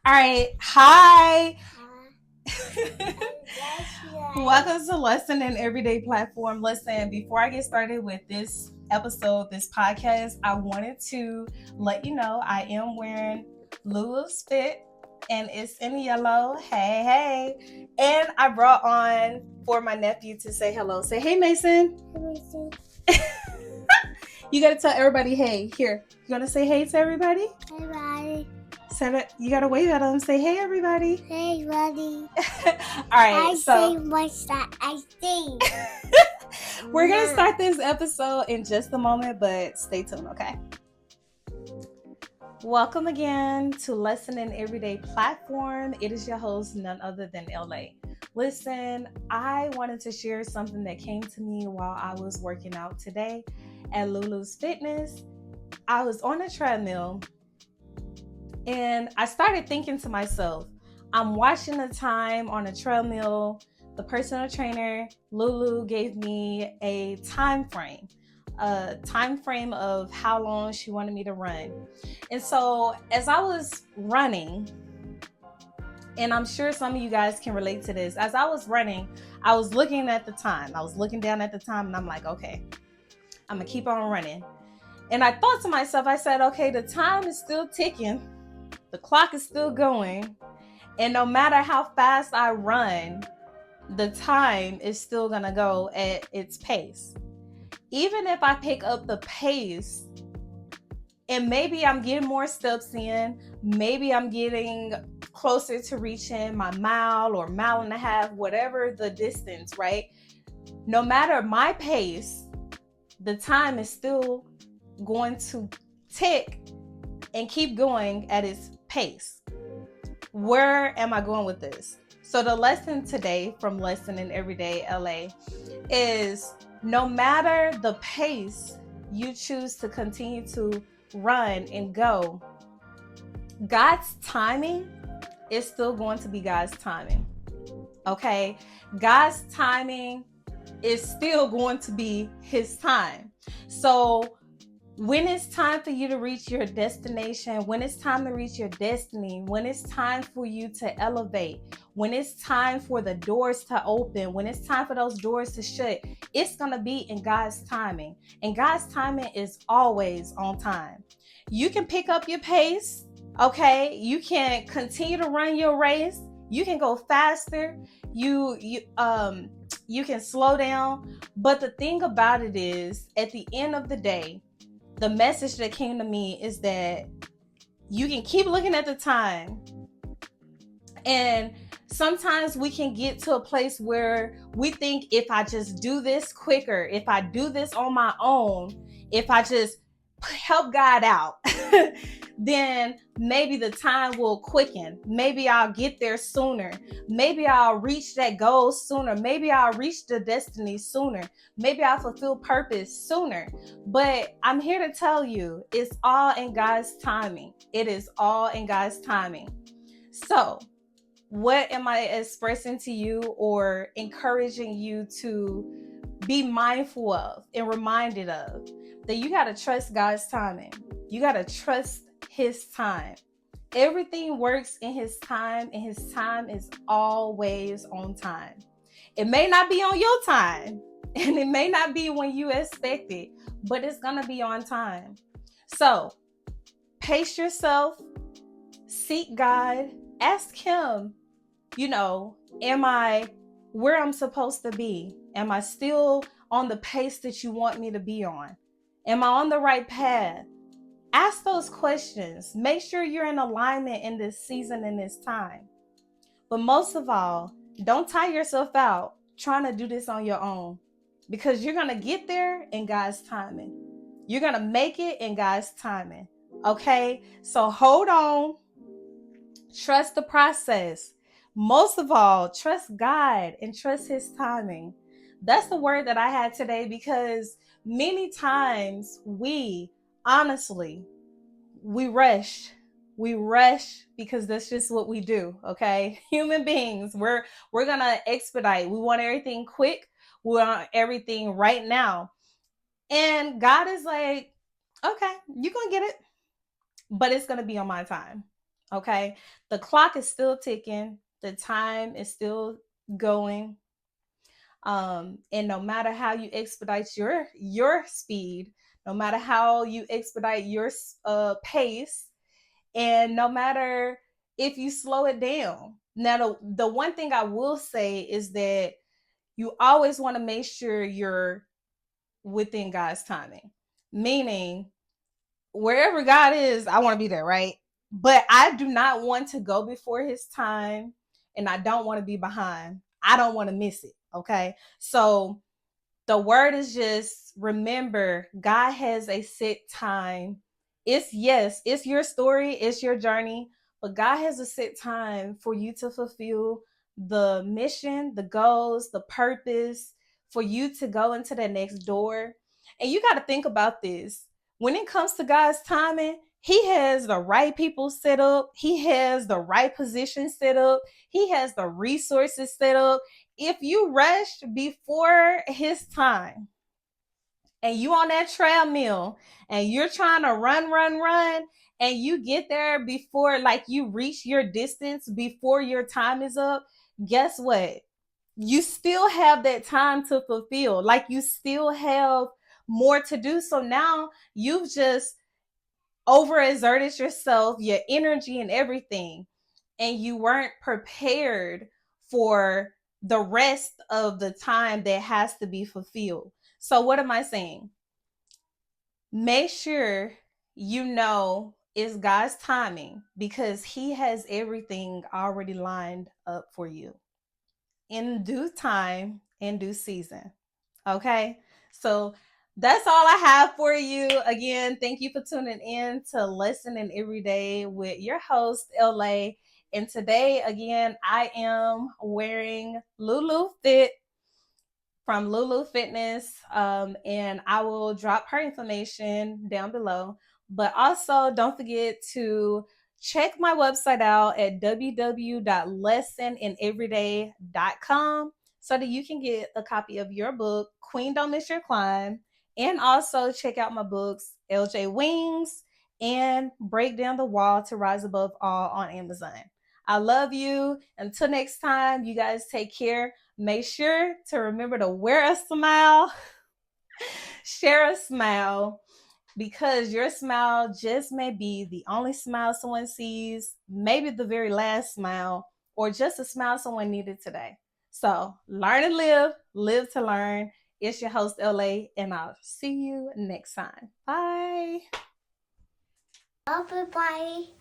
All right. Hi. Right. Welcome to Lesson in Everyday Platform. Listen, before I get started with this episode, this podcast, I wanted to let you know I am wearing Lulu's Fit and it's in yellow. Hey, hey. And I brought on for my nephew to say hello. Say, hey, Mason. You got to tell everybody, hey, here. You going to say hey to everybody? Everybody. You got to wave at them. Say, hey, everybody. Hey, buddy. All right. I say much that I think. We're going to start this episode in just a moment, but stay tuned, okay? Welcome again to Lesson in Everyday Platform. It is your host, none other than LA. Listen, I wanted to share something that came to me while I was working out today at Lulu's Fitness. I was on a treadmill and I started thinking to myself, I'm watching the time on a treadmill. The personal trainer, Lulu, gave me a time frame of how long she wanted me to run. And so as I was running, and I'm sure some of you guys can relate to this, as I was running, I was looking at the time. I was looking down at the time and I'm like, okay, I'm gonna keep on running. And I thought to myself, I said, okay, the time is still ticking. The clock is still going. And no matter how fast I run, the time is still gonna go at its pace. Even if I pick up the pace and maybe I'm getting more steps in, maybe I'm getting closer to reaching my mile or mile and a half, whatever the distance, right? No matter my pace, the time is still going to tick and keep going at its pace. Where am I going with this? So the lesson today from Lesson in Everyday LA is no matter the pace you choose to continue to run and go, God's timing is still going to be God's timing. Okay? God's timing is still going to be his time. So when it's time for you to reach your destination, when it's time to reach your destiny, when it's time for you to elevate, when it's time for the doors to open, when it's time for those doors to shut, it's going to be in God's timing. And God's timing is always on time. You can pick up your pace, okay? You can continue to run your race. You can go faster. You can slow down. But the thing about it is, at the end of the day, the message that came to me is that you can keep looking at the time. And sometimes we can get to a place where we think if I just do this quicker, if I do this on my own, if I just help God out, then maybe the time will quicken. Maybe I'll get there sooner. Maybe I'll reach that goal sooner. Maybe I'll reach the destiny sooner. Maybe I'll fulfill purpose sooner. But I'm here to tell you, it's all in God's timing. It is all in God's timing. So, what am I expressing to you or encouraging you to be mindful of and reminded of? That you got to trust God's timing. You got to trust his time. Everything works in his time, and his time is always on time. It may not be on your time, and it may not be when you expect it, but it's going to be on time. So, pace yourself, seek God, ask him, am I where I'm supposed to be? Am I still on the pace that you want me to be on? Am I on the right path? Ask those questions. Make sure you're in alignment in this season and this time. But most of all, don't tire yourself out trying to do this on your own, because you're going to get there in God's timing. You're going to make it in God's timing. Okay? So hold on. Trust the process. Most of all, trust God and trust his timing. That's the word that I had today, because many times we rush. We rush because that's just what we do, okay? Human beings, we're going to expedite. We want everything quick. We want everything right now. And God is like, okay, you're going to get it, but it's going to be on my time. Okay. The clock is still ticking. The time is still going. And no matter how you expedite your speed, no matter how you expedite your pace, and no matter if you slow it down. Now, the one thing I will say is that you always want to make sure you're within God's timing, meaning wherever God is, I want to be there, right? But I do not want to go before his time, and I don't want to be behind. I don't want to miss it. Okay. So the word is just remember, God has a set time. It's your story, it's your journey, but God has a set time for you to fulfill the mission, the goals, the purpose, for you to go into the next door. And you got to think about this. When it comes to God's timing, he has the right people set up, he has the right position set up, he has the resources set up. If you rush before his time and you on that treadmill and you're trying to run, and you get there before, like, you reach your distance before your time is up, guess what? You still have that time to fulfill. Like, you still have more to do. So now you've just overexerted yourself, your energy and everything, and you weren't prepared for the rest of the time that has to be fulfilled. So, what am I saying? Make sure you know it's God's timing, because he has everything already lined up for you in due time, in due season. Okay. So that's all I have for you. Again, thank you for tuning in to Listening Every Day with your host, LA. And today, again, I am wearing Lulu Fit from Lulu Fitness. And I will drop her information down below. But also, don't forget to check my website out at www.lessoneneveryday.com so that you can get a copy of your book, Queen Don't Miss Your Climb. And also check out my books, LJ Wings and Break Down the Wall to Rise Above All, on Amazon. I love you. Until next time, you guys take care. Make sure to remember to wear a smile, share a smile, because your smile just may be the only smile someone sees, maybe the very last smile, or just a smile someone needed today. So learn and live to learn. It's your host, LA, and I'll see you next time. Bye. Everybody.